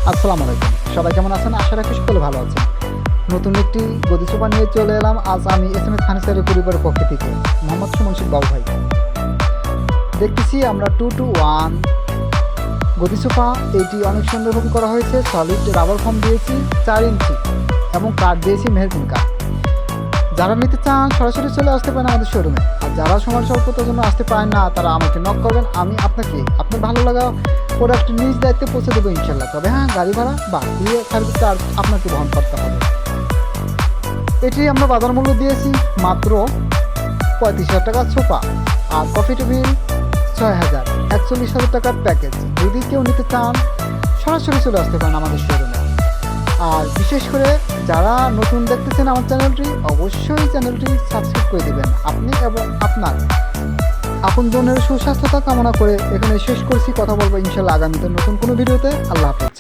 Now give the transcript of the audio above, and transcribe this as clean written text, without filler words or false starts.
আসসালামু আলাইকুম, সবাই কেমন আছেন? আশা রাখি সকলে ভালো আছেন। নতুন একটি গদি সোফা নিয়ে চলে এলাম আজ আমি SMS ফার্নিচারের পরিবারের পক্ষ থেকে। মোহাম্মদ সুমন শেখ বাবু ভাই। দেখতেছি আমরা 2-1 গদি সোফা। এটি অনেক সুন্দরভাবে করা হয়েছে। সলিড রাবার ফর্ম দিয়েছি 4 ইঞ্চি এবং কাঠ দিয়েছি মেহরুন কাঠ। যারা নিতে চান সরাসরি চলে আসতে পারেন আমাদের শোরুমে। আর যারা সময় স্বল্পতার জন্য আসতে পারেন না, তারা আমাকে নক করবেন। আমি আপনাকে আপনার ভালো লাগা প্রোডাক্ট নিজ দায়িত্বে পৌঁছে দেবো ইনশাল্লাহ। তবে হ্যাঁ, গাড়ি ভাড়া বা কুরিয়ার সার্ভিস চার্জ আপনাকে বহন করতে হবে। এটি আমরা বাজার মূল্য দিয়েছি মাত্র 35,000 টাকা সোফা, আর কফি টেবিল 6,000, 41,000 টাকার প্যাকেজ। যদি কেউ নিতে চান সরাসরি চলে আসতে পারেন আমাদের শোরুমে। আর বিশেষ করে যারা নতুন দেখতেছেন আমার চ্যানেলটি, অবশ্যই চ্যানেলটি সাবস্ক্রাইব করে দেবেন আপনি এবং আপনার আপনজনের সুস্বাস্থ্যতা কামনা করে এখানে শেষ করছি। কথা বলবো ইনশাল্লাহ আগামীতে নতুন কোনো ভিডিওতে। আল্লাহ হাফেজ।